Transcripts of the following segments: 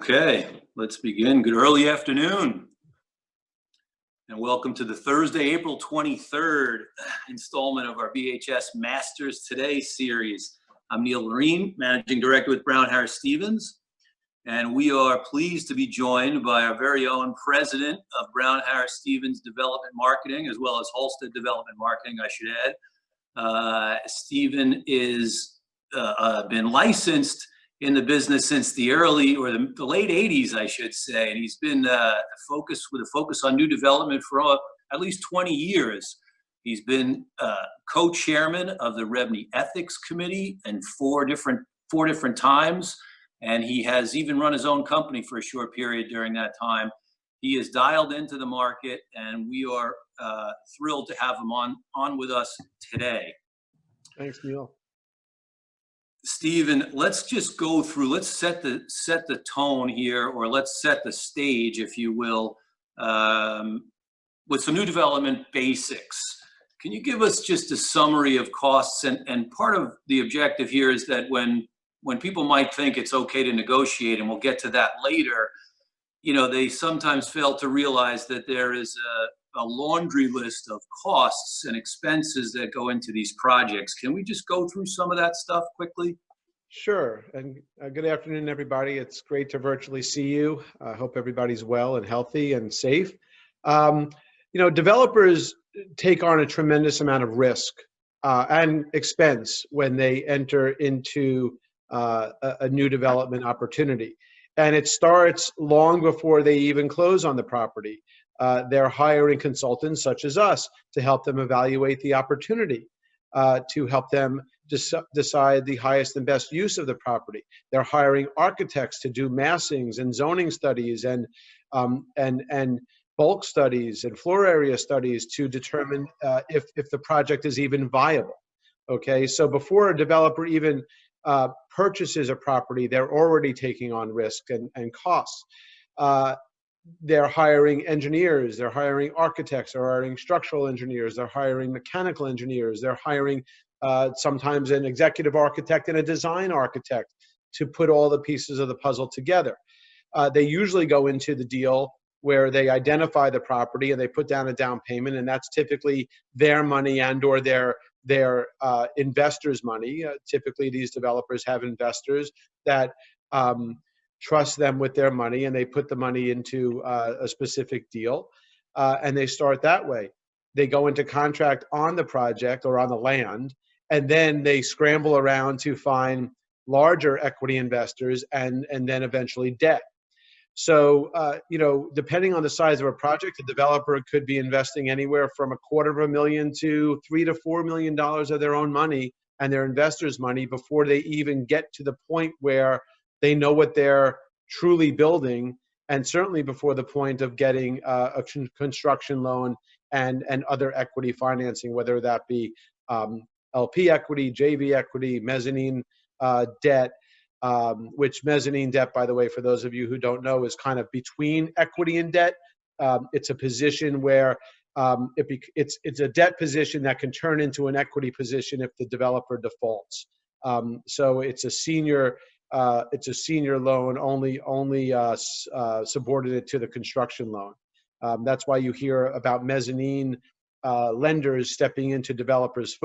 Okay, let's begin. Good early afternoon, and welcome to the Thursday, April 23rd installment of our BHS Masters Today series. I'm Neil Laurine, Managing Director with Brown Harris Stevens, and we are pleased to be joined by our very own President of Brown Harris Stevens Development Marketing, as well as Halstead Development Marketing, I should add. Stephen is been licensed in the business since the early or the late 80s, I should say, and he's been focused with a focus on new development for at least 20 years. He's been co-chairman of the Revenue Ethics Committee and four different times, and he has even run his own company for a short period during that time. He is dialed into the market, and we are thrilled to have him on with us today. Thanks, Neil. Stephen, let's just go through, let's set the tone here, or let's set the stage, if you will, with some new development basics. Can you give us just a summary of costs? And part of the objective here is that when people might think it's okay to negotiate, and we'll get to that later, you know, they sometimes fail to realize that there is a laundry list of costs and expenses that go into these projects. Can we just go through some of that stuff quickly? Sure. And good afternoon, everybody. It's great to virtually see you. I hope everybody's well and healthy and safe. You know, developers take on a tremendous amount of risk and expense when they enter into a new development opportunity. And it starts long before they even close on the property. They're hiring consultants such as us to help them evaluate the opportunity, to help them decide the highest and best use of the property. They're hiring architects to do massings and zoning studies and bulk studies and floor area studies to determine if the project is even viable. Okay, so before a developer even purchases a property, they're already taking on risk and costs. They're hiring engineers, they're hiring architects, they're hiring structural engineers, they're hiring mechanical engineers, they're hiring sometimes an executive architect and a design architect to put all the pieces of the puzzle together. They usually go into the deal where they identify the property and they put down a down payment, and that's typically their money and or their investors' money. Typically, these developers have investors that trust them with their money, and they put the money into a specific deal, and they start that way. They go into contract on the project or on the land, and then they scramble around to find larger equity investors and then eventually debt. So, you know, depending on the size of a project, a developer could be investing anywhere from $250,000 to $3 to $4 million of their own money and their investors' money before they even get to the point where they know what they're truly building, and certainly before the point of getting a construction loan and other equity financing, whether that be LP equity, JV equity, mezzanine debt, which mezzanine debt, by the way, for those of you who don't know, is kind of between equity and debt. It's a position where it's a debt position that can turn into an equity position if the developer defaults. So it's a senior loan, only subordinate to the construction loan. That's why you hear about mezzanine lenders stepping into developers'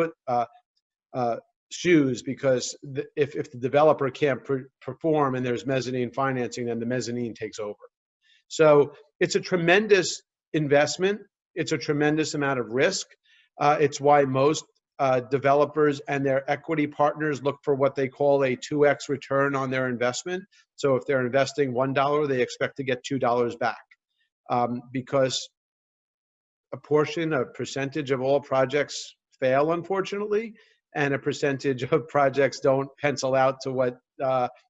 shoes, because if the developer can't perform and there's mezzanine financing, then the mezzanine takes over. So it's a tremendous investment. It's a tremendous amount of risk. It's why most developers and their equity partners look for what they call a 2x return on their investment. So if they're investing $1, they expect to get $2 back, because a percentage of all projects fail, unfortunately, and a percentage of projects don't pencil out to what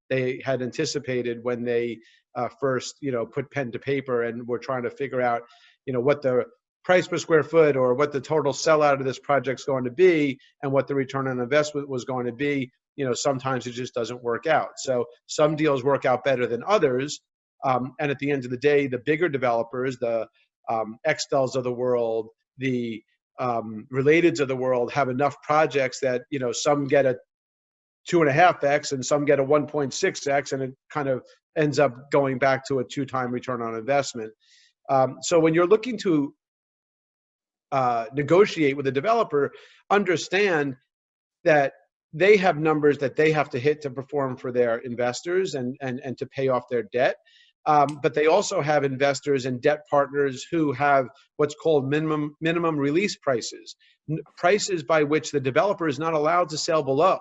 they had anticipated when they first, you know, put pen to paper and were trying to figure out, you know, what the price per square foot or what the total sellout of this project's going to be and what the return on investment was going to be. You know, sometimes it just doesn't work out. So some deals work out better than others. And at the end of the day, the bigger developers, the Extels of the world, the Relateds of the world, have enough projects that, you know, some get a 2.5x, and some get a 1.6x, and it kind of ends up going back to a 2-time return on investment. So when you're looking to negotiate with a developer, understand that they have numbers that they have to hit to perform for their investors and to pay off their debt. But they also have investors and debt partners who have what's called minimum release prices, prices by which the developer is not allowed to sell below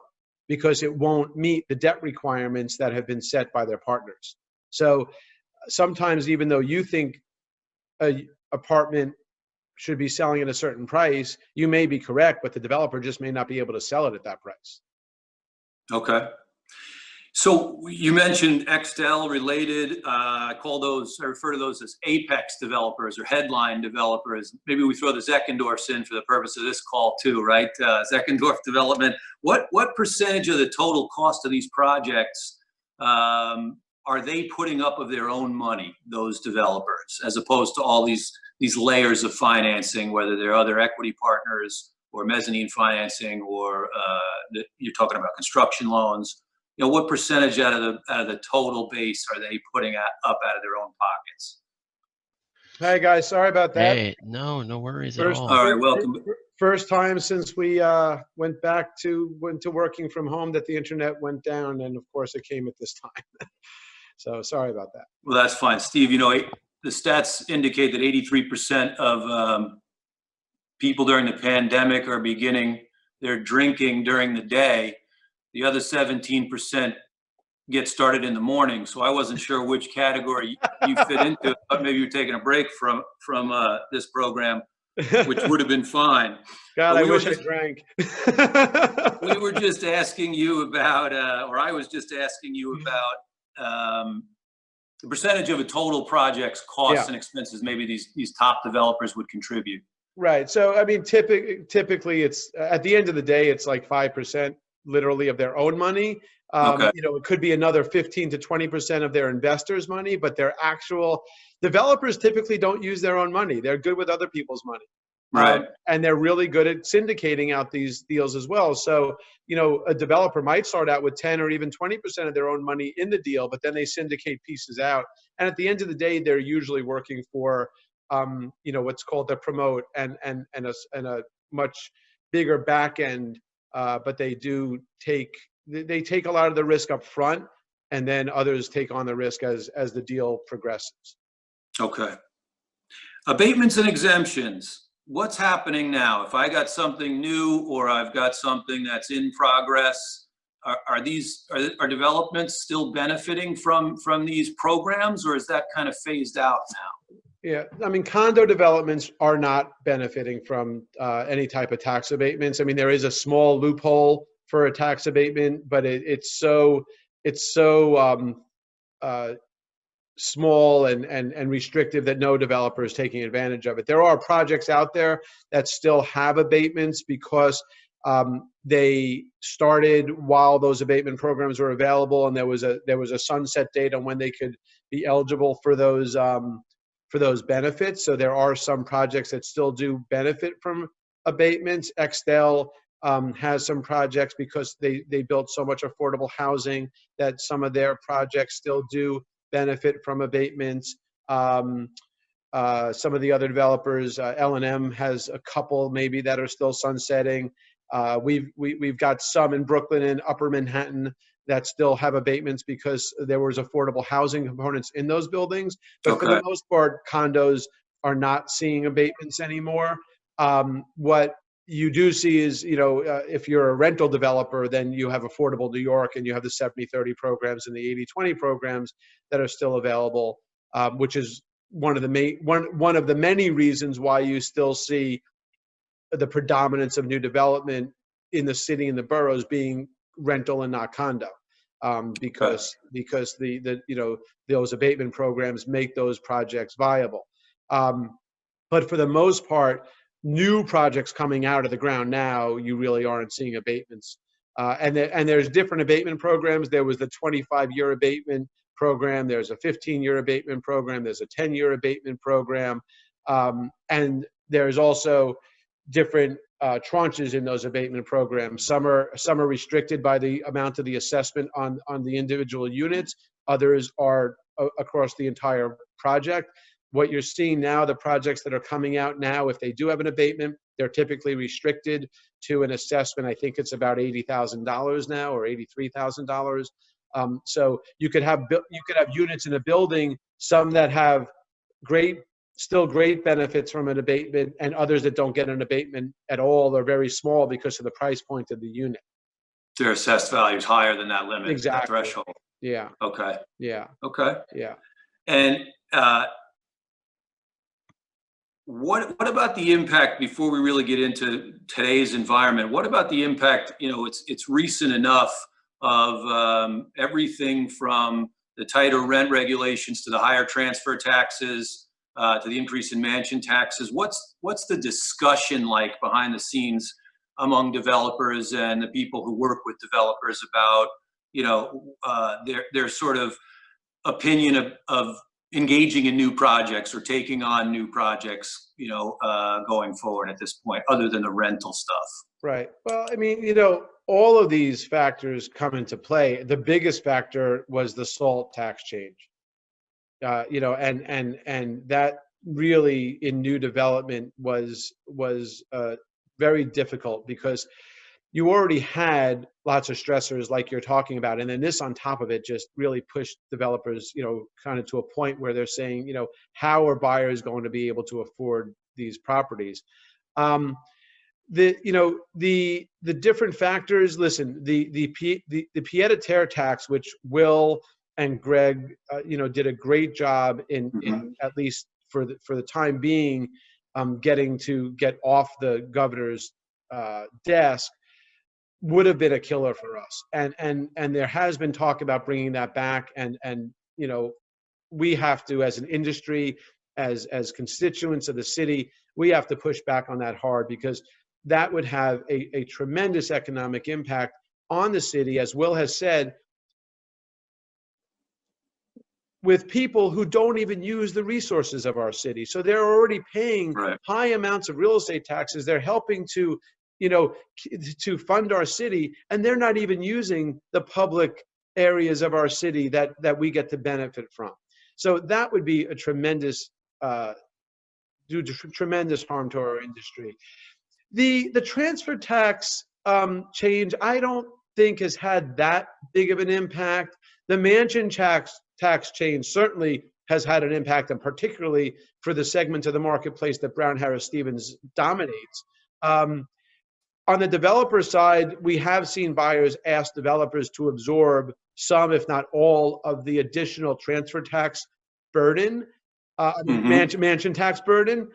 because it won't meet the debt requirements that have been set by their partners. So sometimes, even though you think an apartment should be selling at a certain price, you may be correct, but the developer just may not be able to sell it at that price. Okay. So you mentioned Extel related. I refer to those as apex developers or headline developers. Maybe we throw the Zeckendorfs in for the purpose of this call too, right? Zeckendorf development. What percentage of the total cost of these projects are they putting up of their own money, those developers, as opposed to all these layers of financing, whether they're other equity partners or mezzanine financing, or you're talking about construction loans? You know, what percentage out of the total base are they putting up out of their own pockets? Hey guys, sorry about that. Hey, no worries at all. All right, welcome. First time since we went to working from home that the internet went down, and of course it came at this time. So sorry about that. Well, that's fine, Steve. You know, the stats indicate that 83% of people during the pandemic are beginning their drinking during the day. The other 17% get started in the morning. So I wasn't sure which category you fit into, but maybe you're taking a break from this program, which would have been fine. God, I wish I drank. We were just asking you about, or I was just asking you about the percentage of a total project's costs and expenses maybe these top developers would contribute. Right. So, I mean, typically it's at the end of the day, it's like 5% literally of their own money. Okay. You know, it could be another 15 to 20% of their investors' money, but their actual developers typically don't use their own money. They're good with other people's money. Right. And they're really good at syndicating out these deals as well. So, you know, a developer might start out with 10 or even 20% of their own money in the deal, but then they syndicate pieces out. And at the end of the day, they're usually working for, you know, what's called the promote and a much bigger back end. But they take a lot of the risk up front, and then others take on the risk as the deal progresses. Okay. Abatements and exemptions. What's happening now? If I got something new or I've got something that's in progress, are developments still benefiting from these programs, or is that kind of phased out now? Yeah, I mean, condo developments are not benefiting from any type of tax abatements. I mean, there is a small loophole for a tax abatement, but it's so small and restrictive that no developer is taking advantage of it. There are projects out there that still have abatements because they started while those abatement programs were available, and there was a sunset date on when they could be eligible for those benefits. So there are some projects that still do benefit from abatements. Extel has some projects because they built so much affordable housing that some of their projects still do benefit from abatements. Some of the other developers, L&M has a couple maybe that are still sunsetting. We've got some in Brooklyn and Upper Manhattan that still have abatements because there was affordable housing components in those buildings. But for the most part, condos are not seeing abatements anymore. What you do see is, you know, if you're a rental developer, then you have Affordable New York and you have the 70-30 programs and the 80-20 programs that are still available, which is one of the many reasons why you still see the predominance of new development in the city and the boroughs being rental and not condo, because the you know, those abatement programs make those projects viable. But for the most part, new projects coming out of the ground now, you really aren't seeing abatements. And there's different abatement programs. There was the 25-year abatement program. There's a 15-year abatement program. There's a 10-year abatement program. And there's also different tranches in those abatement programs. Some are restricted by the amount of the assessment on the individual units. Others are across the entire project. What you're seeing now, the projects that are coming out now, if they do have an abatement, they're typically restricted to an assessment. I think it's about $80,000 now, or $83,000. So you could have units in a building, some that have still great benefits from an abatement, and others that don't get an abatement at all or very small because of the price point of the unit. Their assessed value is higher than that limit, Exactly. that threshold. Yeah. Okay. Yeah. Okay. Yeah. And what about the impact, before we really get into today's environment? What about the impact? It's recent enough of everything from the tighter rent regulations to the higher transfer taxes to the increase in mansion taxes. What's the discussion like behind the scenes among developers and the people who work with developers about their sort of opinion of engaging in new projects or taking on new projects, going forward at this point, other than the rental stuff? Right. Well, I mean, all of these factors come into play. The biggest factor was the SALT tax change. And that really in new development was very difficult, because you already had lots of stressors like you're talking about. And then this on top of it just really pushed developers, kind of to a point where they're saying, how are buyers going to be able to afford these properties? The different factors, listen, the pied-à-terre tax, which Will and Greg, did a great job in at least for the time being, get off the governor's desk, would have been a killer for us. And there has been talk about bringing that back. And we have to, as an industry, as constituents of the city, we have to push back on that hard, because that would have a tremendous economic impact on the city, as Will has said, with people who don't even use the resources of our city. So they're already paying high amounts of real estate taxes. They're helping to fund our city, and they're not even using the public areas of our city that we get to benefit from. So that would be a tremendous harm to our industry. The transfer tax change, I don't think has had that big of an impact. The mansion tax change certainly has had an impact, and particularly for the segment of the marketplace that Brown Harris Stevens dominates. On the developer side, we have seen buyers ask developers to absorb some, if not all, of the additional transfer tax burden, mansion tax burden.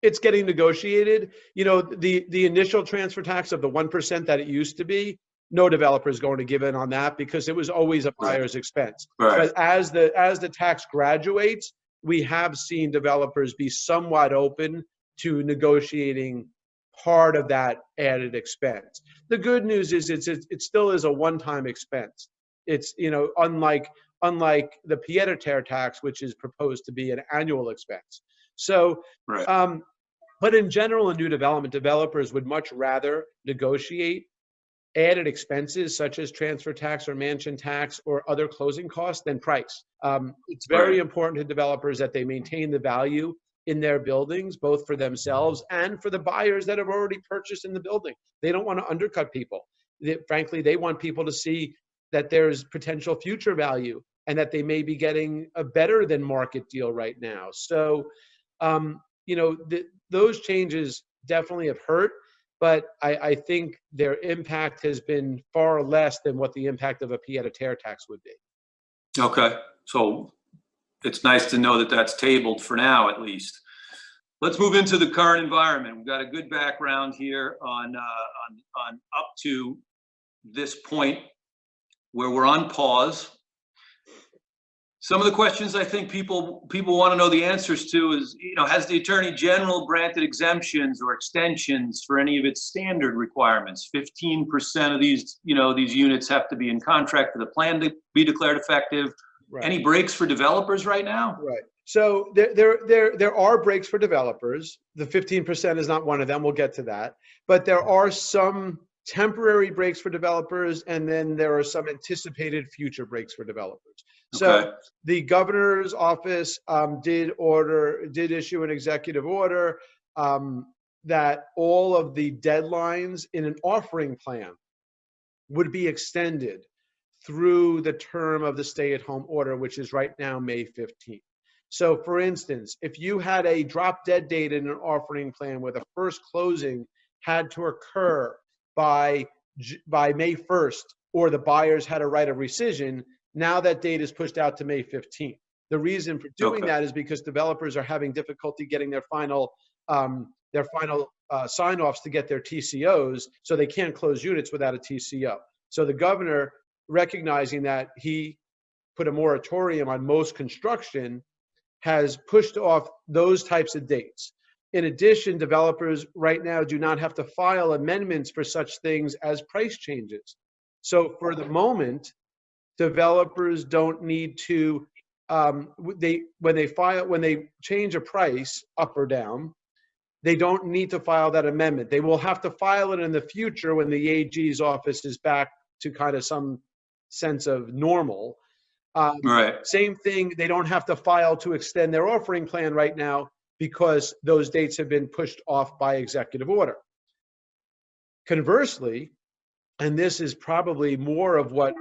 It's getting negotiated. The initial transfer tax of the 1% that it used to be, no developer is going to give in on that, because it was always a buyer's expense. But as the tax graduates, we have seen developers be somewhat open to negotiating part of that added expense. The good news is it still is a one-time expense. It's, unlike the pied-à-terre tax, which is proposed to be an annual expense. So, but in general, in new development, developers would much rather negotiate added expenses such as transfer tax or mansion tax or other closing costs than price. It's very important to developers that they maintain the value in their buildings, both for themselves and for the buyers that have already purchased in the building. They don't want to undercut people. Frankly, they want people to see that there's potential future value and that they may be getting a better than market deal right now. So, those changes definitely have hurt, but I think their impact has been far less than what the impact of a pied-à-terre tax would be. Okay, so it's nice to know that that's tabled for now, at least. Let's move into the current environment. We've got a good background here on up to this point where we're on pause. Some of the questions I think people want to know the answers to is, has the Attorney General granted exemptions or extensions for any of its standard requirements? 15% of these units have to be in contract for the plan to be declared effective. Right. Any breaks for developers right now? Right. So there are breaks for developers. The 15% is not one of them. We'll get to that. But there are some temporary breaks for developers, and then there are some anticipated future breaks for developers. So Okay. the governor's office did issue an executive order that all of the deadlines in an offering plan would be extended through the term of the stay-at-home order, which is right now May 15th. So for instance, if you had a drop dead date in an offering plan where the first closing had to occur by May 1st, or the buyers had a right of rescission, now that date is pushed out to May 15th. The reason for doing that is because developers are having difficulty getting their final sign-offs to get their TCOs, so they can't close units without a TCO. So the governor, recognizing that he put a moratorium on most construction, has pushed off those types of dates. In addition, developers right now do not have to file amendments for such things as price changes. So for the moment, developers don't need to, when they change a price up or down, they don't need to file that amendment. They will have to file it in the future when the AG's office is back to kind of some sense of normal. Right. Same thing, they don't have to file to extend their offering plan right now because those dates have been pushed off by executive order. Conversely, and this is probably more of what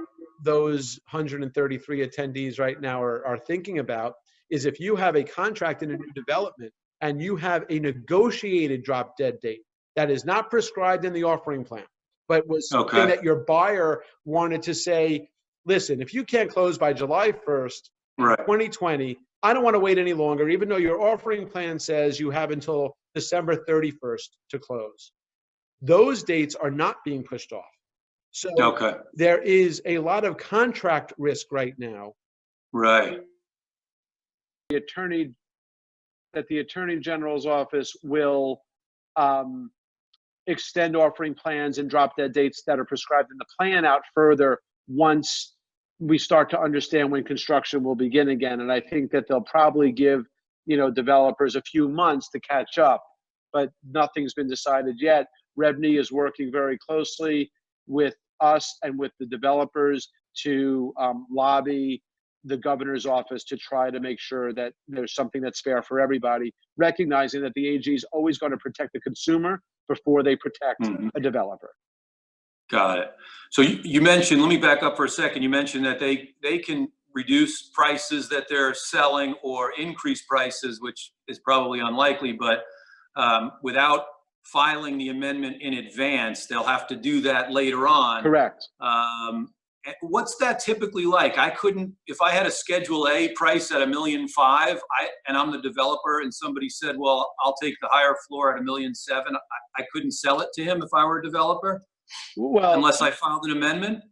those 133 attendees right now are thinking about, is if you have a contract in a new development and you have a negotiated drop dead date that is not prescribed in the offering plan, but was something that your buyer wanted to say, listen, if you can't close by July 1st, 2020, I don't want to wait any longer, even though your offering plan says you have until December 31st to close. Those dates are not being pushed off. So there is a lot of contract risk right now. Right. The Attorney General's office will extend offering plans and drop dead dates that are prescribed in the plan out further once we start to understand when construction will begin again. And I think that they'll probably give, developers a few months to catch up, but nothing's been decided yet. REBNY is working very closely with us and with the developers to lobby the governor's office to try to make sure that there's something that's fair for everybody, recognizing that the AG is always going to protect the consumer before they protect a developer. Got it. So you mentioned, let me back up for a second. You mentioned that they can reduce prices that they're selling or increase prices, which is probably unlikely, but without filing the amendment in advance, they'll have to do that later on. Correct. What's that typically like? I couldn't, if I had a Schedule A price at $1.5 million, and I'm the developer, and somebody said, well, I'll take the higher floor at $1.7 million, I couldn't sell it to him if I were a developer? Well, unless I filed an amendment?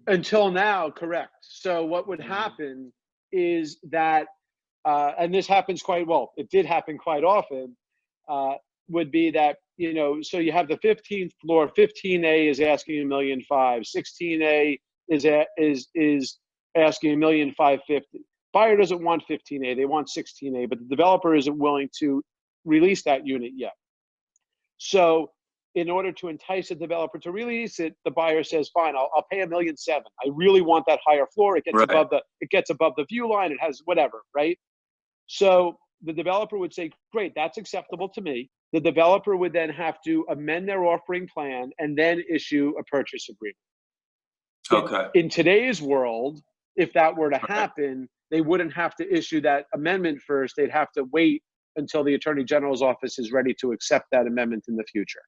Until now, correct. So what would happen is that, and this happens quite well, it did happen quite often, would be that, so you have the 15th floor, 15A is asking $1.5 million, 16A is asking $1.550 million. Buyer doesn't want 15A, they want 16A, but the developer isn't willing to release that unit yet. So in order to entice a developer to release it, the buyer says, fine, I'll pay $1.7 million. I really want that higher floor. It gets above the view line. It has whatever, right? So the developer would say, great, that's acceptable to me. The developer would then have to amend their offering plan and then issue a purchase agreement. In today's world, if that were to happen, they wouldn't have to issue that amendment first. They'd have to wait until the Attorney General's office is ready to accept that amendment in the future.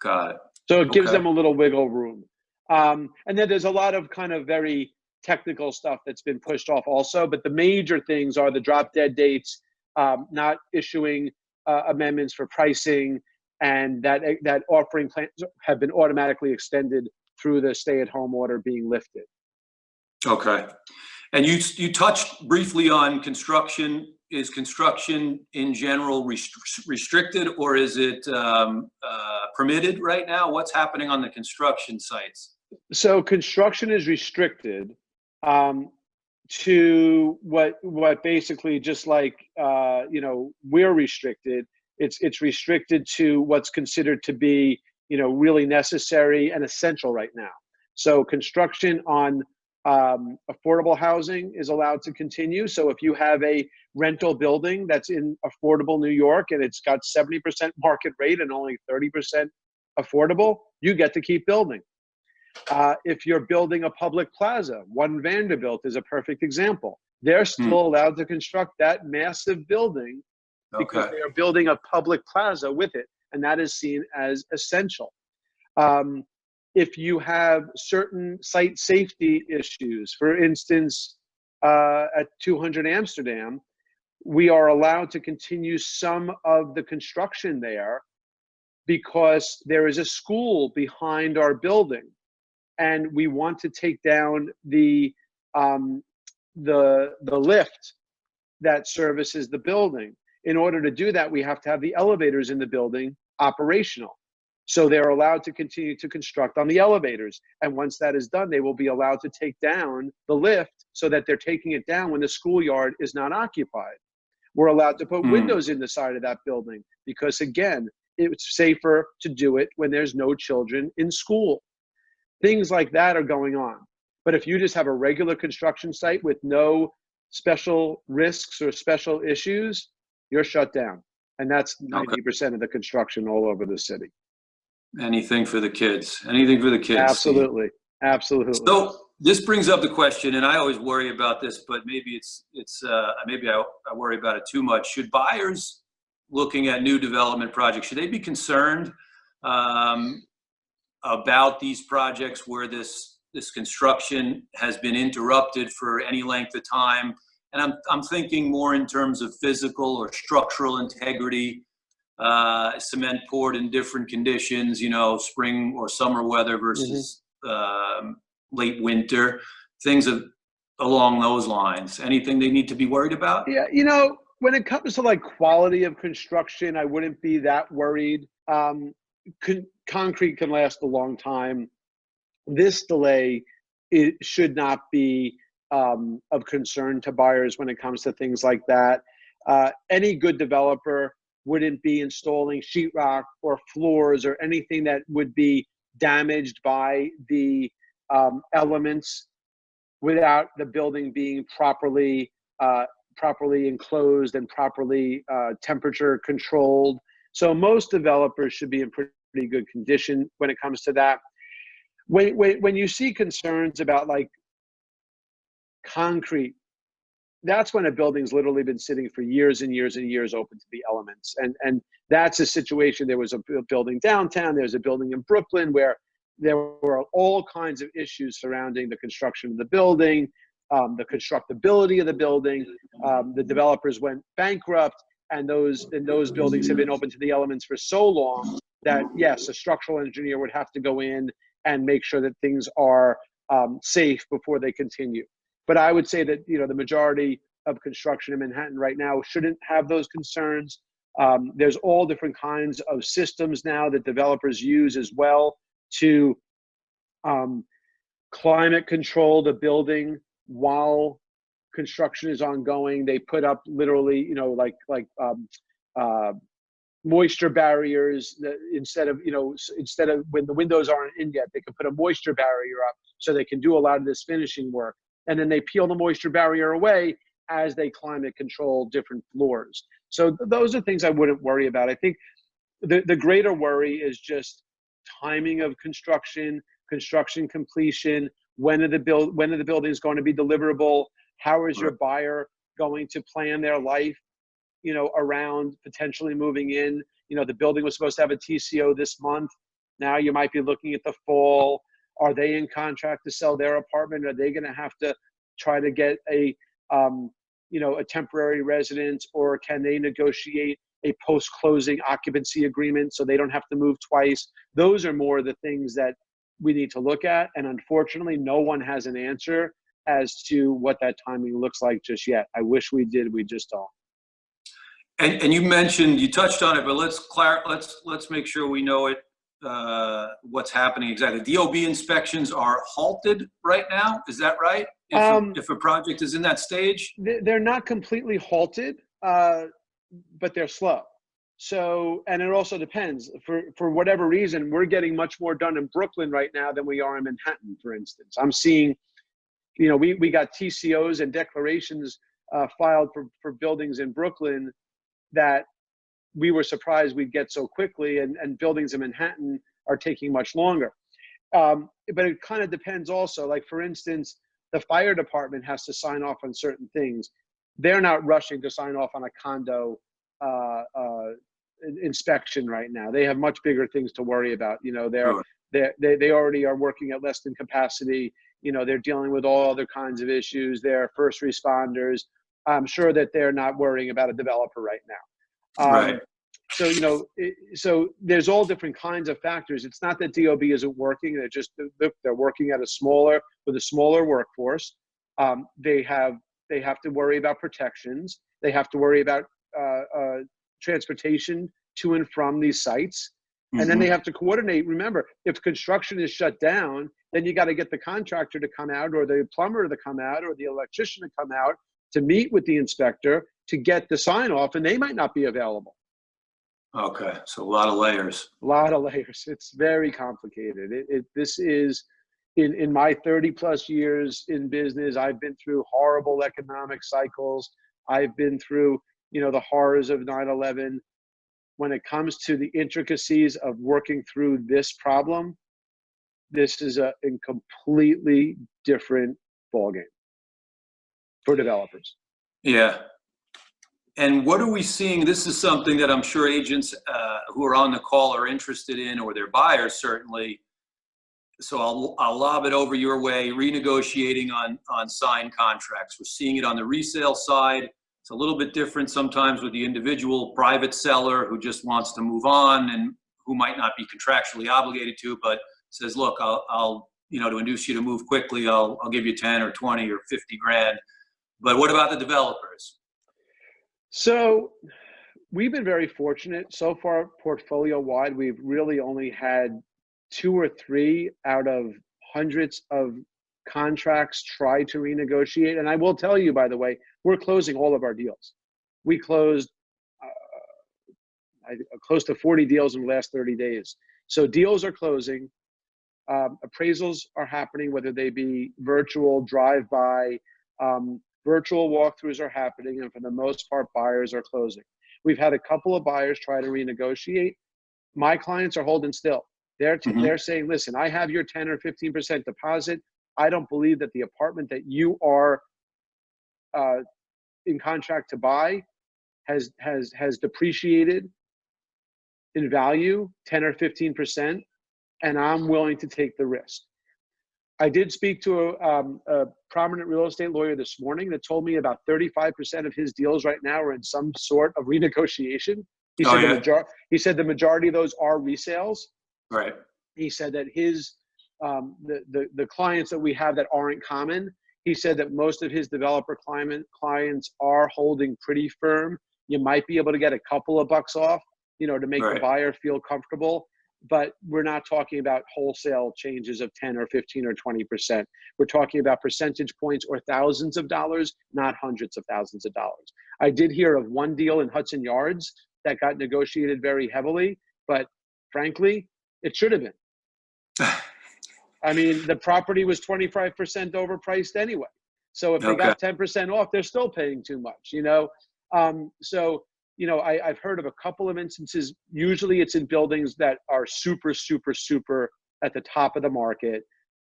Got it. So it gives them a little wiggle room. And then there's a lot of kind of very technical stuff that's been pushed off also, but the major things are the drop dead dates, not issuing amendments for pricing, and that offering plans have been automatically extended through the stay-at-home order being lifted. Okay. And you touched briefly on construction. Is construction in general restricted, or is it permitted right now? What's happening on the construction sites? So construction is restricted. to what basically, just like we're restricted, it's restricted to what's considered to be really necessary and essential right now. So construction on affordable housing is allowed to continue. So if you have a rental building that's in affordable New York and it's got 70% market rate and only 30% affordable, you get to keep building. If you're building a public plaza, One Vanderbilt is a perfect example. They're still allowed to construct that massive building because they are building a public plaza with it, and that is seen as essential. If you have certain site safety issues, for instance, at 200 Amsterdam, we are allowed to continue some of the construction there because there is a school behind our building, and we want to take down the lift that services the building. In order to do that, we have to have the elevators in the building operational. So they're allowed to continue to construct on the elevators. And once that is done, they will be allowed to take down the lift so that they're taking it down when the schoolyard is not occupied. We're allowed to put windows in the side of that building because, again, it's safer to do it when there's no children in school. Things like that are going on. But if you just have a regular construction site with no special risks or special issues, you're shut down. And that's 90% of the construction all over the city. Anything for the kids. Anything for the kids. Absolutely. Steve. Absolutely. So this brings up the question, and I always worry about this, but maybe maybe I worry about it too much. Should buyers looking at new development projects, should they be concerned about these projects where this construction has been interrupted for any length of time? And I'm thinking more in terms of physical or structural integrity, cement poured in different conditions, spring or summer weather versus late winter, things along those lines. Anything they need to be worried about? Yeah, when it comes to quality of construction, I wouldn't be that worried. Concrete can last a long time. This delay, it should not be of concern to buyers when it comes to things like that. Any good developer wouldn't be installing sheetrock or floors or anything that would be damaged by the elements without the building being properly enclosed and properly temperature controlled. So most developers should be in pretty good condition when it comes to that. When you see concerns about concrete, that's when a building's literally been sitting for years and years and years open to the elements. And that's a situation. There was a building downtown, there's a building in Brooklyn where there were all kinds of issues surrounding the construction of the building, the constructability of the building. The developers went bankrupt, and those buildings have been open to the elements for so long that, yes, a structural engineer would have to go in and make sure that things are safe before they continue. But I would say that the majority of construction in Manhattan right now shouldn't have those concerns. There's all different kinds of systems now that developers use as well to climate control the building while construction is ongoing. They put up literally, moisture barriers that instead of when the windows aren't in yet, they can put a moisture barrier up so they can do a lot of this finishing work. And then they peel the moisture barrier away as they climate control different floors. So those are things I wouldn't worry about. I think the greater worry is just timing of construction completion. When are the buildings going to be deliverable? How is your buyer going to plan their life, around potentially moving in? The building was supposed to have a TCO this month. Now you might be looking at the fall. Are they in contract to sell their apartment? Are they going to have to try to get a temporary residence, or can they negotiate a post-closing occupancy agreement so they don't have to move twice? Those are more the things that we need to look at. And unfortunately, no one has an answer as to what that timing looks like just yet. I wish we did, we just don't. And you touched on it, but let's make sure we know it. What's happening exactly? DOB inspections are halted right now. Is that right? if a project is in that stage? They're not completely halted, but they're slow. So, and it also depends. For whatever reason, we're getting much more done in Brooklyn right now than we are in Manhattan, for instance. I'm seeing, we got TCOs and declarations filed for buildings in Brooklyn that we were surprised we'd get so quickly, and buildings in Manhattan are taking much longer. But it kind of depends also. Like, for instance, the fire department has to sign off on certain things. They're not rushing to sign off on a condo inspection right now. They have much bigger things to worry about. They already are working at less than capacity. They're dealing with all other kinds of issues. They're first responders. I'm sure that they're not worrying about a developer right now. Right. So, so there's all different kinds of factors. It's not that DOB isn't working. They're working with a smaller workforce. They have to worry about protections. They have to worry about transportation to and from these sites. And then they have to coordinate. Remember, if construction is shut down, then you got to get the contractor to come out, or the plumber to come out, or the electrician to come out to meet with the inspector to get the sign off, and they might not be available. Okay, so a lot of layers. A lot of layers. It's very complicated. This is, in my 30 plus years in business, I've been through horrible economic cycles. I've been through, the horrors of 9/11. When it comes to the intricacies of working through this problem, this is a completely different ballgame for developers. Yeah. And what are we seeing? This is something that I'm sure agents who are on the call are interested in, or their buyers certainly. So I'll lob it over your way. Renegotiating on signed contracts. We're seeing it on the resale side. It's a little bit different sometimes with the individual private seller who just wants to move on and who might not be contractually obligated to, but says, look, I'll to induce you to move quickly, I'll give you 10 or 20 or 50 grand. But what about the developers? So we've been very fortunate so far. Portfolio wide, we've really only had 2 or 3 out of hundreds of contracts try to renegotiate. And I will tell you, by the way, we're closing all of our deals. We closed close to 40 deals in the last 30 days. So deals are closing. Appraisals are happening, whether they be virtual, drive-by, virtual walkthroughs are happening, and for the most part, buyers are closing. We've had a couple of buyers try to renegotiate. My clients are holding still. They're saying, listen, I have your 10 or 15% deposit. I don't believe that the apartment that you are in contract to buy has depreciated in value 10 or 15%, and I'm willing to take the risk. I did speak to a prominent real estate lawyer this morning that told me about 35% of his deals right now are in some sort of renegotiation. He said the majority of those are resales. Right. He said that his the clients that we have that aren't common, he said that most of his developer clients are holding pretty firm. You might be able to get a couple of bucks off, to make the buyer feel comfortable. But we're not talking about wholesale changes of 10 or 15 or 20%. We're talking about percentage points or thousands of dollars, not hundreds of thousands of dollars. I did hear of one deal in Hudson Yards that got negotiated very heavily, but frankly, it should have been. I mean, the property was 25% overpriced anyway. So if they got 10% off, they're still paying too much, I've heard of a couple of instances. Usually it's in buildings that are super, super, super at the top of the market,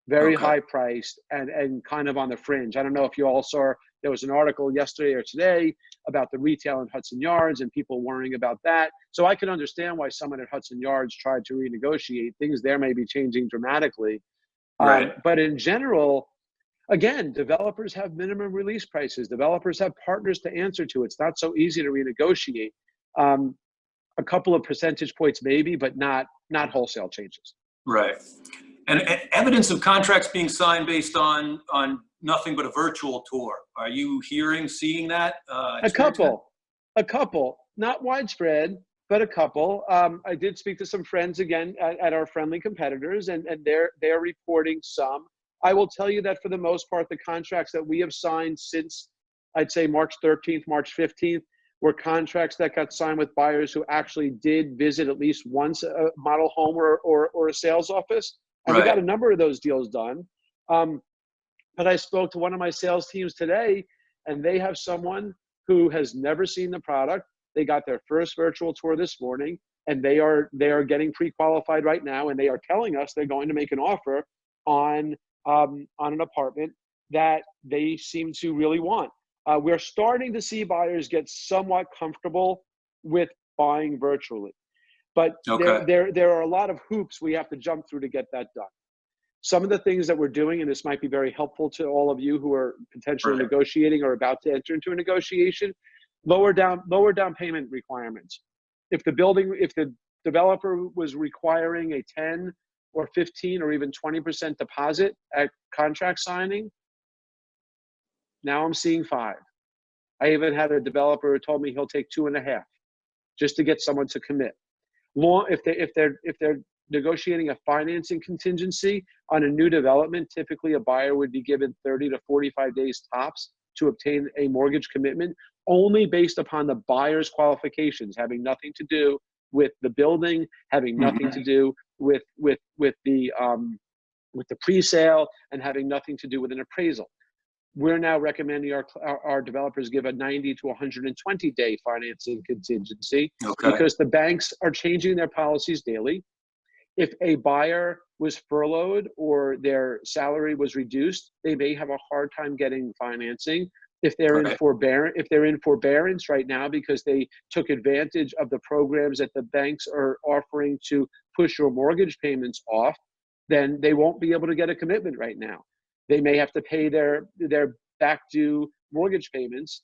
very high priced and kind of on the fringe. I don't know if you all saw, there was an article yesterday or today about the retail in Hudson Yards and people worrying about that. So I can understand why someone at Hudson Yards tried to renegotiate. Things there may be changing dramatically. But in general, again, developers have minimum release prices. Developers have partners to answer to. It's not so easy to renegotiate. A couple of percentage points maybe, but not wholesale changes. Right. And evidence of contracts being signed based on nothing but a virtual tour. Are you seeing that? A couple, not widespread, but a couple. I did speak to some friends again at our friendly competitors, and they're reporting some. I will tell you that for the most part, the contracts that we have signed since, I'd say March 13th, March 15th, were contracts that got signed with buyers who actually did visit at least once a model home or a sales office. And we got a number of those deals done. But I spoke to one of my sales teams today, and they have someone who has never seen the product. They got their first virtual tour this morning, and they are getting pre-qualified right now, and they are telling us they're going to make an offer on an apartment that they seem to really want. We're starting to see buyers get somewhat comfortable with buying virtually, but there are a lot of hoops we have to jump through to get that done. Some of the things that we're doing, and this might be very helpful to all of you who are potentially negotiating or about to enter into a negotiation, lower down payment requirements. If the developer was requiring a 10 or 15 or even 20% deposit at contract signing, now I'm seeing 5. I even had a developer who told me he'll take 2.5 just to get someone to commit. If they're negotiating a financing contingency on a new development, typically a buyer would be given 30 to 45 days tops to obtain a mortgage commitment, only based upon the buyer's qualifications, having nothing to do with the building, having nothing to do with the pre-sale, and having nothing to do with an appraisal. We're now recommending our developers give a 90 to 120 day financing contingency because the banks are changing their policies daily. If a buyer was furloughed or their salary was reduced, they may have a hard time getting financing. If they're in forbearance right now because they took advantage of the programs that the banks are offering to push your mortgage payments off, then they won't be able to get a commitment right now. They may have to pay their back due mortgage payments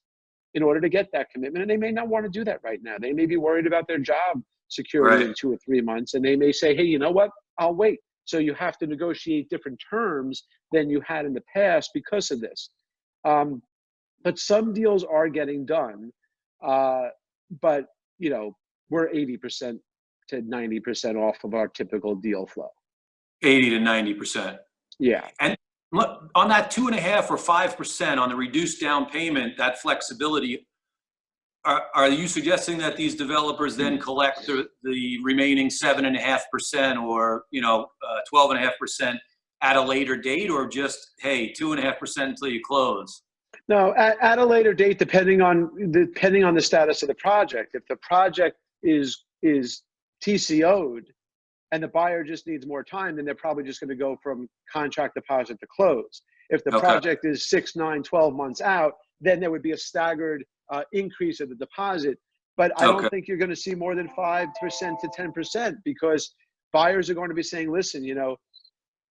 in order to get that commitment, and they may not want to do that right now. They may be worried about their job security in 2 or 3 months, and they may say, hey, you know what, I'll wait. So you have to negotiate different terms than you had in the past because of this. But some deals are getting done, but we're 80% to 90% off of our typical deal flow. 80 to 90%. Yeah. And on that 2.5 or 5% on the reduced down payment, that flexibility, are you suggesting that these developers then collect the remaining 7.5% or 12.5% at a later date, or just, hey, 2.5% until you close? No, at a later date, depending on the status of the project. If the project is TCO'd and the buyer just needs more time, then they're probably just going to go from contract deposit to close. If the project is 6, 9, 12 months out, then there would be a staggered increase of the deposit. But I don't think you're going to see more than 5% to 10% because buyers are going to be saying, listen,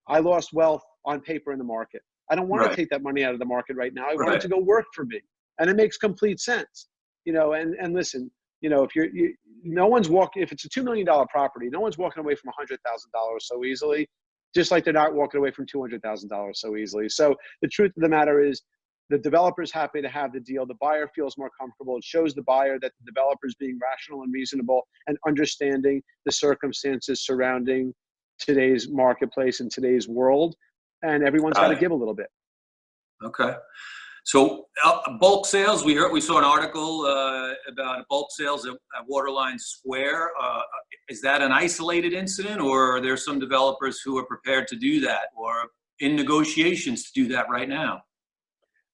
I lost wealth on paper in the market. I don't want to take that money out of the market right now. I want it to go work for me. And it makes complete sense. And listen, if it's a $2 million property, no one's walking away from $100,000 so easily, just like they're not walking away from $200,000 so easily. So the truth of the matter is the developer's happy to have the deal. The buyer feels more comfortable. It shows the buyer that the developer's being rational and reasonable and understanding the circumstances surrounding today's marketplace and today's world. And everyone's got to give a little bit. Okay. So bulk sales, we saw an article about bulk sales at Waterline Square. Is that an isolated incident, or are there some developers who are prepared to do that or in negotiations to do that right now?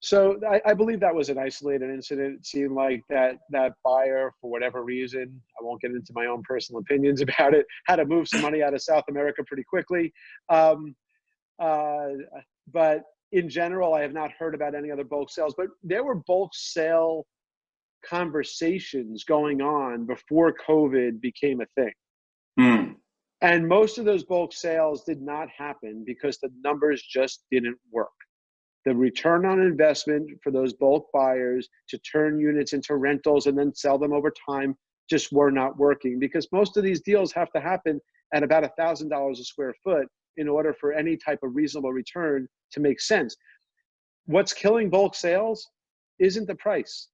So I believe that was an isolated incident. It seemed like that buyer, for whatever reason, I won't get into my own personal opinions about it, had to move some money out of South America pretty quickly. But in general, I have not heard about any other bulk sales, but there were bulk sale conversations going on before COVID became a thing. And most of those bulk sales did not happen because the numbers just didn't work. The return on investment for those bulk buyers to turn units into rentals and then sell them over time just were not working, because most of these deals have to happen at about $1,000 a square foot in order for any type of reasonable return to make sense. What's killing bulk sales isn't the price,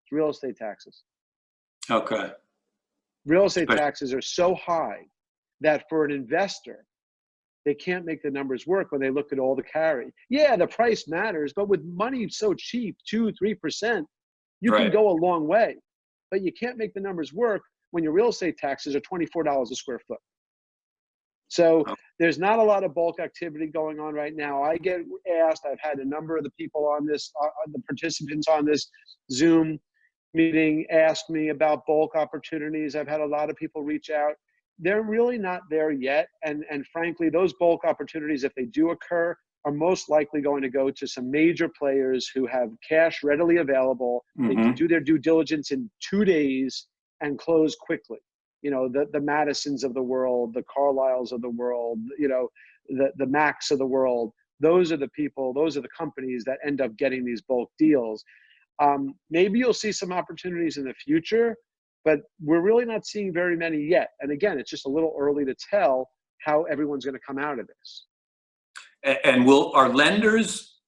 it's real estate taxes. Okay. Real estate taxes are so high that for an investor, they can't make the numbers work when they look at all the carry. Yeah, the price matters, but with money so cheap, 2-3%, you can Right. go a long way. But you can't make the numbers work when your real estate taxes are $24 a square foot. So Oh. there's not a lot of bulk activity going on right now. I get asked, I've had a number of the people on this, the participants on this Zoom meeting ask me about bulk opportunities. I've had a lot of people reach out. They're really not there yet. And frankly, those bulk opportunities, if they do occur, are most likely going to go to some major players who have cash readily available. They can do their due diligence in 2 days and close quickly. You know, the Madisons of the world, the Carlyles of the world, you know, the Macs of the world. Those are the people, those are the companies that end up getting these bulk deals. Maybe you'll see some opportunities in the future, but we're really not seeing very many yet. And again, it's just a little early to tell how everyone's going to come out of this. And are lenders,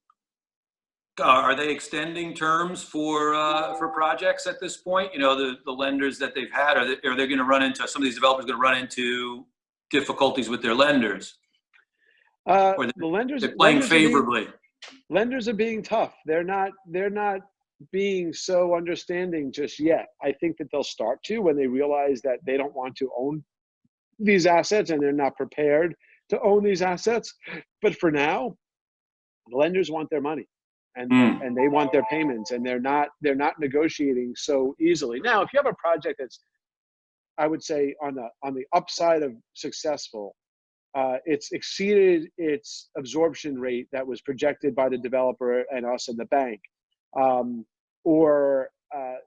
are they extending terms for projects at this point? You know, the lenders that they've had, are they going to run into, some of these developers going to run into difficulties with their lenders? Or The lenders, they're playing favorably? Lenders are being tough. They're not being so understanding just yet. I think that they'll start to when they realize that they don't want to own these assets and they're not prepared to own these assets. But for now, the lenders want their money and they want their payments, and they're not negotiating so easily. Now, if you have a project that's, I would say, on the upside of successful, it's exceeded its absorption rate that was projected by the developer and us and the bank, or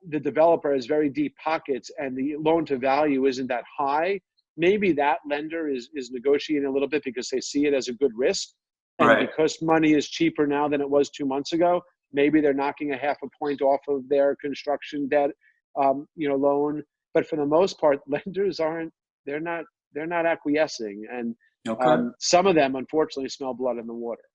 the developer has very deep pockets and the loan to value isn't that high, maybe that lender is negotiating a little bit because they see it as a good risk. And Right. because money is cheaper now than it was 2 months ago, maybe they're knocking a half a point off of their construction debt, loan. But for the most part, lenders they're not acquiescing. And Okay. some of them, unfortunately, smell blood in the water.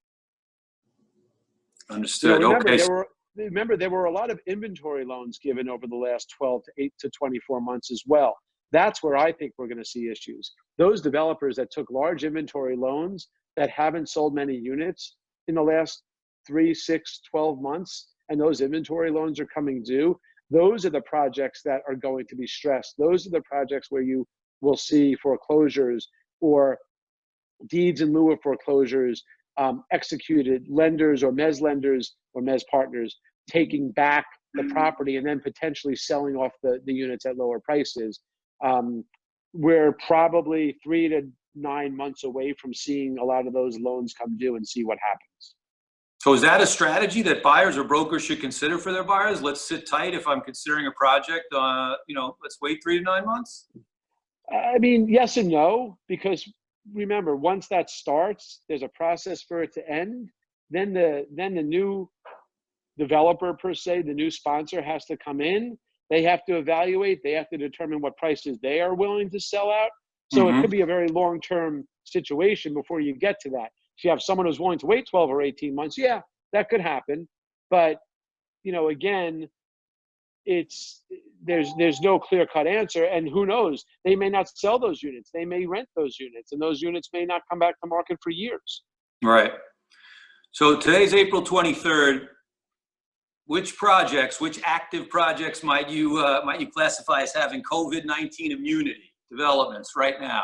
Understood. Remember, Okay. there were a lot of inventory loans given over the last 12 to 8 to 24 months as well. That's where I think we're going to see issues. Those developers that took large inventory loans that haven't sold many units in the last 3, 6, 12 months, and those inventory loans are coming due, those are the projects that are going to be stressed. Those are the projects where you will see foreclosures or deeds in lieu of foreclosures executed, lenders or mezz partners taking back the property and then potentially selling off the units at lower prices. We're probably 3 to 9 months away from seeing a lot of those loans come due and see what happens. So is that a strategy that buyers or brokers should consider for their buyers? Let's sit tight if I'm considering a project, let's wait 3 to 9 months? I mean, yes and no, because remember, once that starts, there's a process for it to end. Then the new developer, per se, the new sponsor has to come in. They have to evaluate. They have to determine what prices they are willing to sell out. So it could be a very long-term situation before you get to that. If you have someone who's willing to wait 12 or 18 months, yeah, that could happen. But, again, there's no clear-cut answer, and who knows? They may not sell those units. They may rent those units, and those units may not come back to market for years. Right. So today's April 23rd. Which active projects might you classify as having COVID-19 immunity developments right now?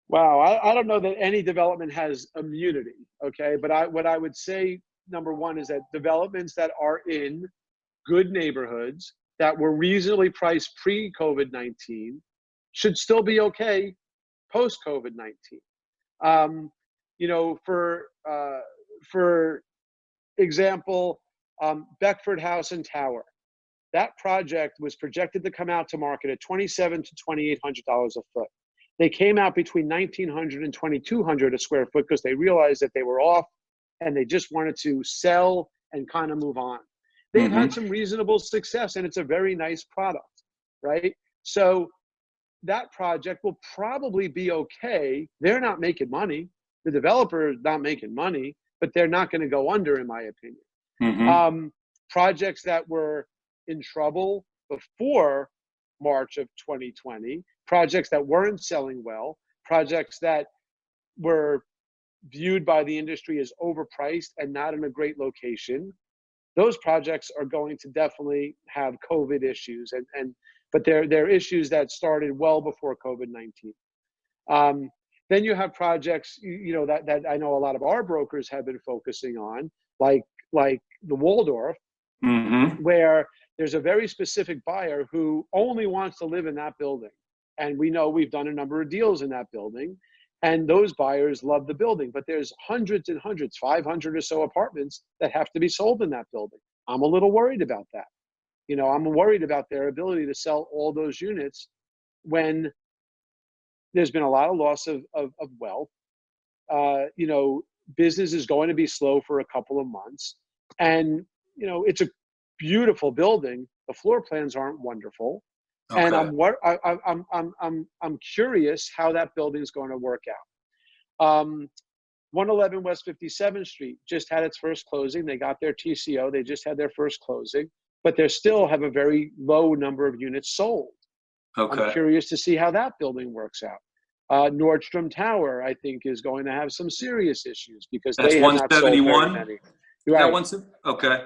Wow, I don't know that any development has immunity, okay? But what I would say, number one, is that developments that are in good neighborhoods that were reasonably priced pre-COVID-19 should still be okay post-COVID-19. For example, Beckford House and Tower. That project was projected to come out to market at $2,700 to $2,800 a foot. They came out between $1,900 and $2,200 a square foot because they realized that they were off and they just wanted to sell and kind of move on. They've had some reasonable success, and it's a very nice product, right? So that project will probably be okay. They're not making money. The developer is not making money, but they're not going to go under, in my opinion. Projects that were in trouble before March of 2020, projects that weren't selling well, projects that were viewed by the industry as overpriced and not in a great location, those projects are going to definitely have COVID issues, but they're issues that started well before COVID-19. Then you have projects, that I know a lot of our brokers have been focusing on, like the Waldorf, where there's a very specific buyer who only wants to live in that building. And we know we've done a number of deals in that building, and those buyers love the building, but there's hundreds and hundreds, 500 or so apartments that have to be sold in that building. I'm a little worried about that. I'm worried about their ability to sell all those units when there's been a lot of loss of wealth. Business is going to be slow for a couple of months, and it's a beautiful building. The floor plans aren't wonderful, and I'm curious how that building is going to work out. 111 West 57th Street just had its first closing. They got their TCO. They just had their first closing, but they still have a very low number of units sold. I'm curious to see how that building works out. Nordstrom Tower, I think, is going to have some serious issues because they have not sold very many. Right. Okay.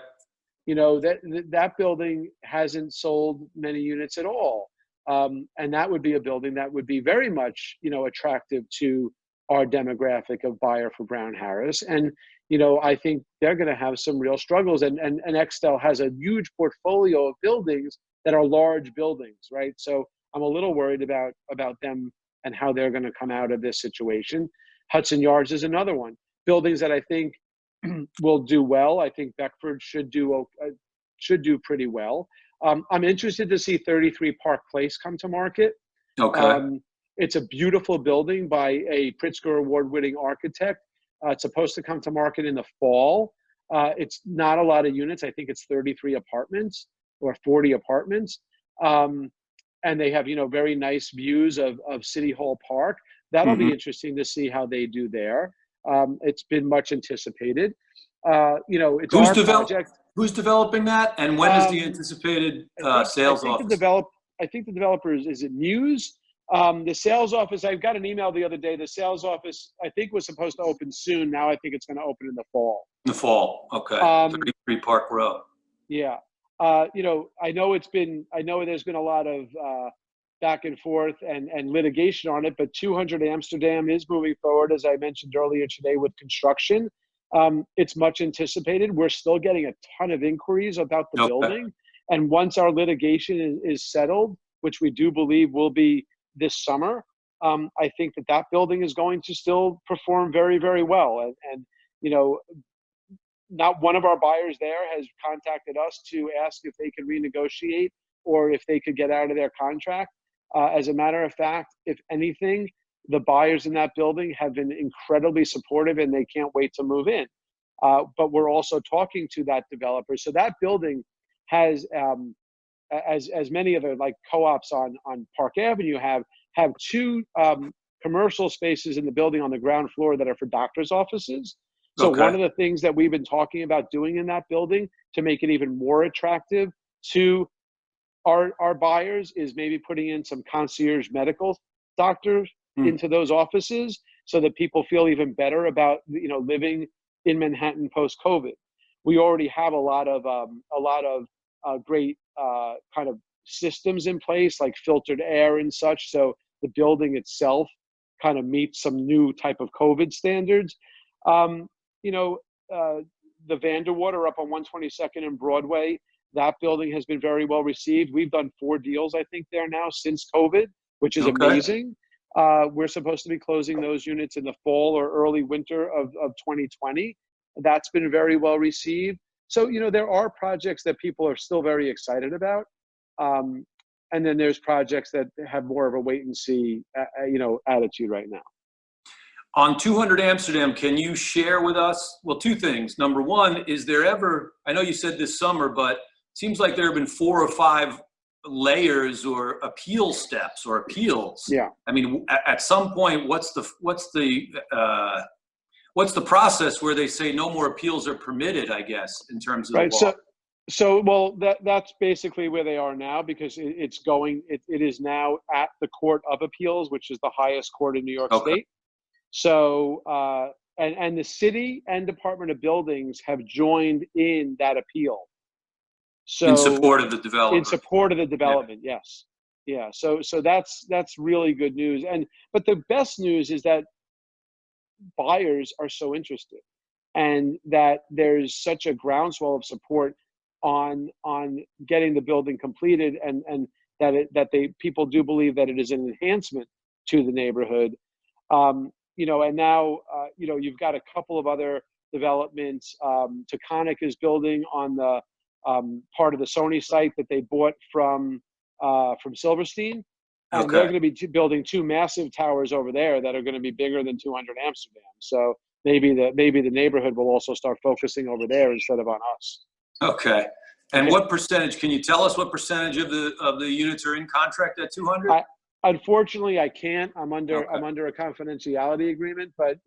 That building hasn't sold many units at all. And that would be a building that would be very much, attractive to our demographic of buyer for Brown Harris. And, I think they're going to have some real struggles. And Extel has a huge portfolio of buildings that are large buildings, right? So I'm a little worried about them and how they're going to come out of this situation. Hudson Yards is another one. Buildings that I think will do well. I think Beckford should do pretty well. I'm interested to see 33 Park Place come to market. It's a beautiful building by a Pritzker Award-winning architect. It's supposed to come to market in the fall. It's not a lot of units. I think it's 33 apartments or 40 apartments. And they have, very nice views of City Hall Park. That'll be interesting to see how they do there. It's been much anticipated. It's our project. Who's developing that, and when is the anticipated sales office? I think the developers, is it Muse? The sales office, I got an email the other day. The sales office, I think, was supposed to open soon. Now I think it's going to open in the fall. In the fall, okay. 33 Park Row. Yeah. I know there's been a lot of back and forth and litigation on it, but 200 Amsterdam is moving forward, as I mentioned earlier today, with construction. It's much anticipated. We're still getting a ton of inquiries about the building. And once our litigation is settled, which we do believe will be this summer, I think that building is going to still perform very, very well. And not one of our buyers there has contacted us to ask if they could renegotiate or if they could get out of their contract. As a matter of fact, if anything, the buyers in that building have been incredibly supportive and they can't wait to move in. But we're also talking to that developer. So that building has, as many of the like co-ops on Park Avenue have two commercial spaces in the building on the ground floor that are for doctors' offices. So one of the things that we've been talking about doing in that building to make it even more attractive to our buyers is maybe putting in some concierge medical doctors into those offices so that people feel even better about, living in Manhattan post-COVID. We already have a lot of great kind of systems in place, like filtered air and such. So the building itself kind of meets some new type of COVID standards. The Vanderwater up on 122nd and Broadway, that building has been very well received. We've done 4 deals, I think, there now since COVID, which is amazing. We're supposed to be closing those units in the fall or early winter of 2020. That's been very well received. So, there are projects that people are still very excited about. And then there's projects that have more of a wait and see, attitude right now. On 200 Amsterdam, can you share with us, 2 things. Number one, is there ever, I know you said this summer, but it seems like there have been 4 or 5 layers or appeal steps or appeals. Yeah. I mean, at some point, what's the process where they say no more appeals are permitted, I guess, in terms of the law? That's basically where they are now, because it is now at the Court of Appeals, which is the highest court in New York State. So, and the city and Department of Buildings have joined in that appeal. So In support of the developer. In support of the development, yes. Yeah, so that's really good news. But the best news is that buyers are so interested, and that there's such a groundswell of support on getting the building completed, and that people do believe that it is an enhancement to the neighborhood. And now you've got a couple of other developments. Taconic is building on the part of the Sony site that they bought from Silverstein. And they're going to be building two massive towers over there that are going to be bigger than 200 Amsterdam. So maybe the neighborhood will also start focusing over there instead of on us. Okay. And what percentage, can you tell us what percentage of the units are in contract at 200? Unfortunately, I can't. I'm under a confidentiality agreement, but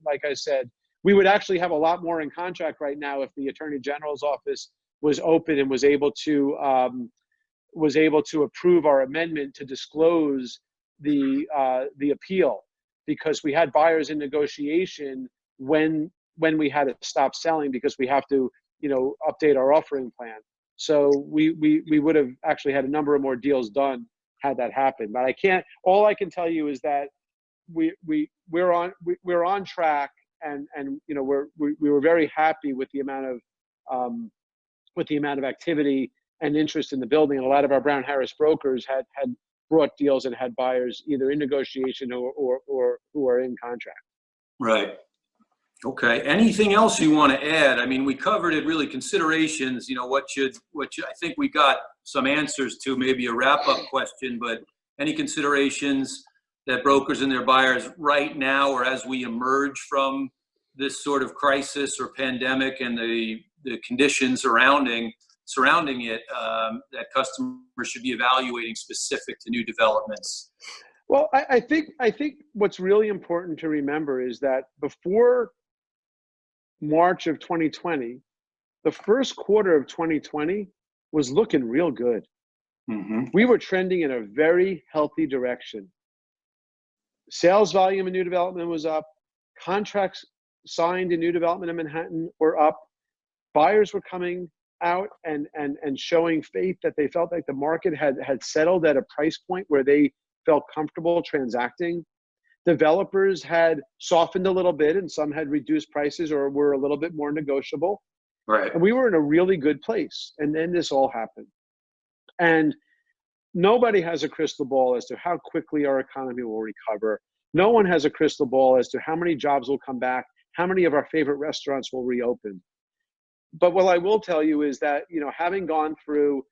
like I said, we would actually have a lot more in contract right now if the Attorney General's office was open and was able to approve our amendment to disclose the appeal, because we had buyers in negotiation when we had to stop selling because we have to update our offering plan. So we would have actually had a number of more deals done had that happened. But I can't. All I can tell you is that we're on track, and we were very happy with the amount of activity and interest in the building. And a lot of our Brown Harris brokers had brought deals and had buyers either in negotiation or who are in contract. Right. Okay. Anything else you want to add? I mean, we covered it really, considerations, what should I think we got some answers to, maybe a wrap-up question, but any considerations that brokers and their buyers right now, or as we emerge from this sort of crisis or pandemic and the conditions surrounding it, that customers should be evaluating specific to new developments? Well, I think what's really important to remember is that before March of 2020, the first quarter of 2020 was looking real good. Mm-hmm. We were trending in a very healthy direction. Sales volume in new development was up. Contracts signed in new development in Manhattan were up. Buyers were coming out and showing faith that they felt like the market had settled at a price point where they felt comfortable transacting. Developers had softened a little bit, and some had reduced prices or were a little bit more negotiable. Right. And we were in a really good place. And then this all happened. And nobody has a crystal ball as to how quickly our economy will recover. No one has a crystal ball as to how many jobs will come back, how many of our favorite restaurants will reopen. But what I will tell you is that, having gone through,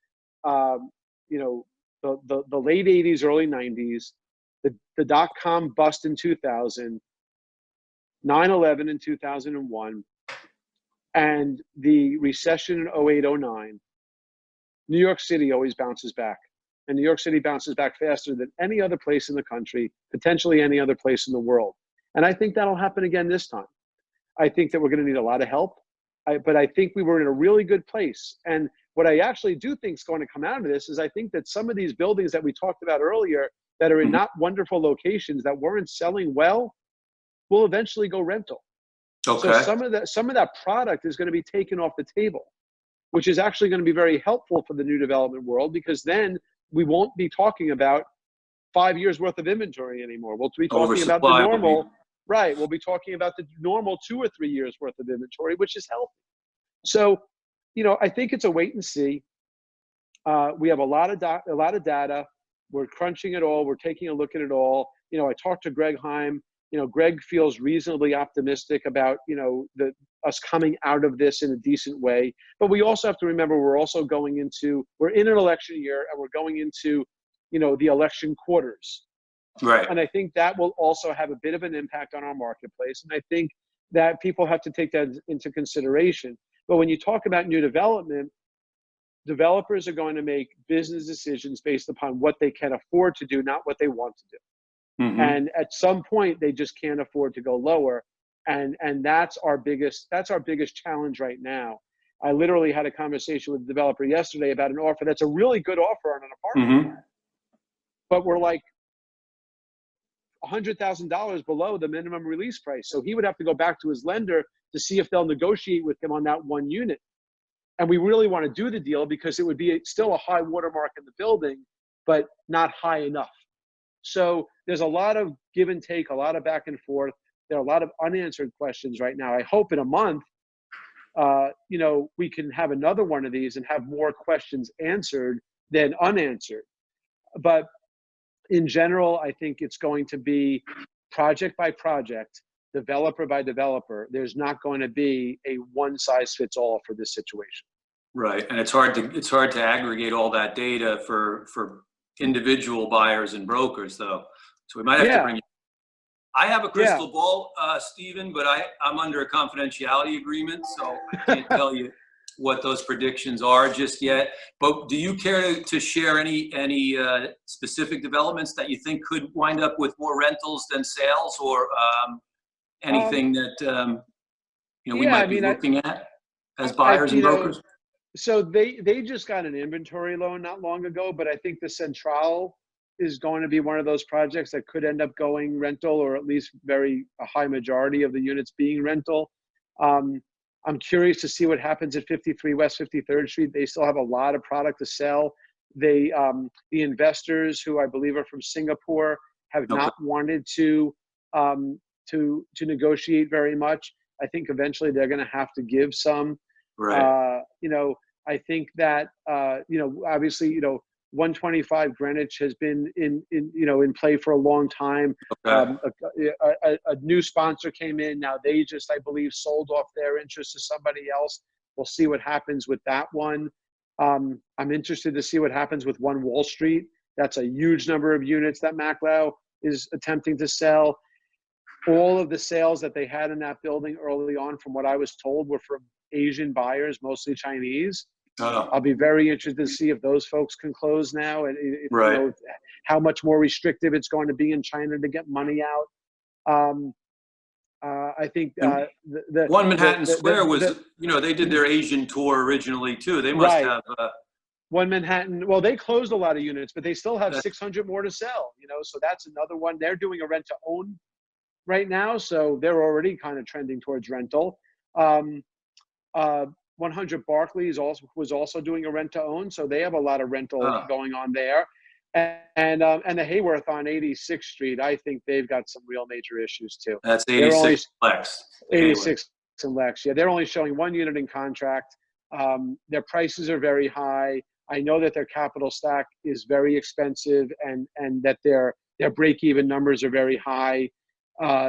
the late 80s, early 90s, the dot-com bust in 2000, 9/11 in 2001, and the recession in 08, 09, New York City always bounces back. And New York City bounces back faster than any other place in the country, potentially any other place in the world. And I think that'll happen again this time. I think that we're going to need a lot of help. But I think we were in a really good place. And what I actually do think is going to come out of this is I think that some of these buildings that we talked about earlier that are in not wonderful locations that weren't selling well will eventually go rental. Okay. So some of that product is going to be taken off the table, which is actually going to be very helpful for the new development world, because then we won't be talking about 5 years worth of inventory anymore. We'll be talking about the normal. Right. We'll be talking about the normal 2 or 3 years worth of inventory, which is healthy. So, I think it's a wait and see. We have a lot of data. We're crunching it all. We're taking a look at it all. I talked to Greg Heim. Greg feels reasonably optimistic about, us coming out of this in a decent way. But we also have to remember we're in an election year, and we're going into, the election quarters. Right. And I think that will also have a bit of an impact on our marketplace. And I think that people have to take that into consideration. But when you talk about new development, developers are going to make business decisions based upon what they can afford to do, not what they want to do. Mm-hmm. And at some point, they just can't afford to go lower. And that's our biggest challenge right now. I literally had a conversation with a developer yesterday about an offer that's a really good offer on an apartment. Mm-hmm. But we're like, $100,000 below the minimum release price. So he would have to go back to his lender to see if they'll negotiate with him on that one unit. And we really want to do the deal because it would be still a high watermark in the building, but not high enough. So there's a lot of give and take, a lot of back and forth. There are a lot of unanswered questions right now. I hope in a month, we can have another one of these and have more questions answered than unanswered. But in general, I think it's going to be project by project, developer by developer. There's not going to be a one size fits all for this situation. Right, and it's hard to aggregate all that data for individual buyers and brokers, though. So we might have to bring. I have a crystal ball, Stephen, but I'm under a confidentiality agreement, so I can't tell you what those predictions are just yet. But do you care to share any specific developments that you think could wind up with more rentals than sales, or anything that we might be looking at as buyers and brokers? So they just got an inventory loan not long ago, but I think the Central is going to be one of those projects that could end up going rental, or at least a high majority of the units being rental. I'm curious to see what happens at 53 West 53rd Street. They still have a lot of product to sell. The investors, who I believe are from Singapore, have not wanted to negotiate very much. I think eventually they're going to have to give some. Right. I think that obviously 125 Greenwich has been in play for a long time. Okay. A new sponsor came in. Now they just, I believe, sold off their interest to somebody else. We'll see what happens with that one. I'm interested to see what happens with 1 Wall Street. That's a huge number of units that Maclau is attempting to sell. All of the sales that they had in that building early on, from what I was told, were from Asian buyers, mostly Chinese. I'll be very interested to see if those folks can close now, and how much more restrictive it's going to be in China to get money out. I think the One Manhattan Square was, they did their Asian tour originally too. They must have. One Manhattan, well, they closed a lot of units, but they still have 600 more to sell. So that's another one. They're doing a rent to own right now, so they're already kind of trending towards rental. 100 Barclays was also doing a rent to own, so they have a lot of rental going on there. And the Hayworth on 86th Street, I think they've got some real major issues too. That's 86 Lex. 86 and Lex, yeah. They're only showing 1 unit in contract. Their prices are very high. I know that their capital stack is very expensive, and that their break-even numbers are very high.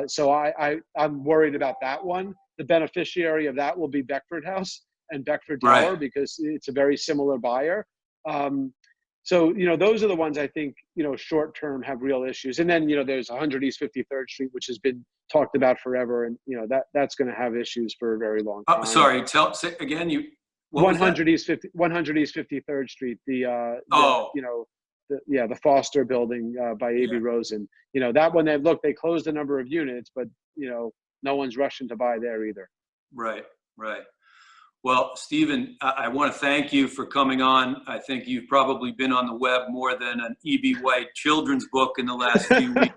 So I'm worried about that one. The beneficiary of that will be Beckford House and Beckford Tower, because it's a very similar buyer. So, those are the ones I think, short term have real issues. And then, there's 100 East 53rd Street, which has been talked about forever. And, that's going to have issues for a very long time. Sorry, say again, 100 East 53rd Street, the Foster building by A.B. Rosen. That one, they closed a number of units, but, no one's rushing to buy there either. Right. Well, Stephen, I want to thank you for coming on. I think you've probably been on the web more than an E.B. White children's book in the last few weeks.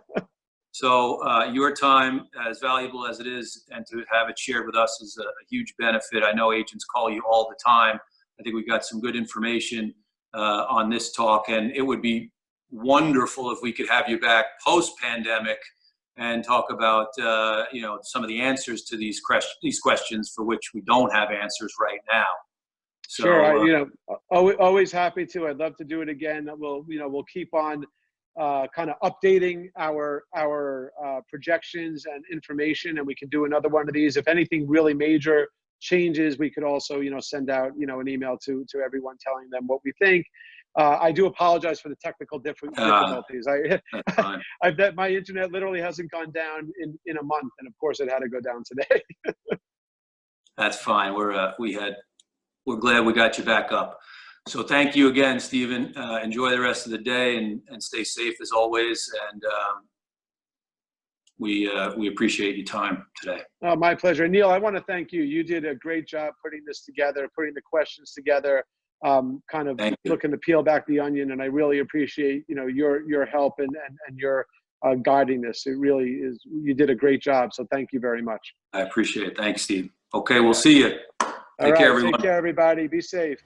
So your time, as valuable as it is, and to have it shared with us is a huge benefit. I know agents call you all the time. I think we've got some good information on this talk, and it would be wonderful if we could have you back post-pandemic and talk about some of the answers to these questions for which we don't have answers right now. So, sure, always happy to. I'd love to do it again. We'll keep on kind of updating our projections and information, and we can do another one of these. If anything really major changes, we could also send out an email to everyone telling them what we think. I do apologize for the technical difficulties. I bet my internet literally hasn't gone down in a month, and of course it had to go down today. That's fine. We're glad we got you back up. So thank you again, Stephen. Enjoy the rest of the day and stay safe as always. And we appreciate your time today. Oh, my pleasure. Neil, I want to thank you. You did a great job putting this together, putting the questions together. Kind of looking to peel back the onion, and I really appreciate your help and your guiding this. It really is. You did a great job. So thank you very much. I appreciate it. Thanks, Steve. Okay, we'll see you. All Take care, right. everyone. Take care, everybody. Be safe.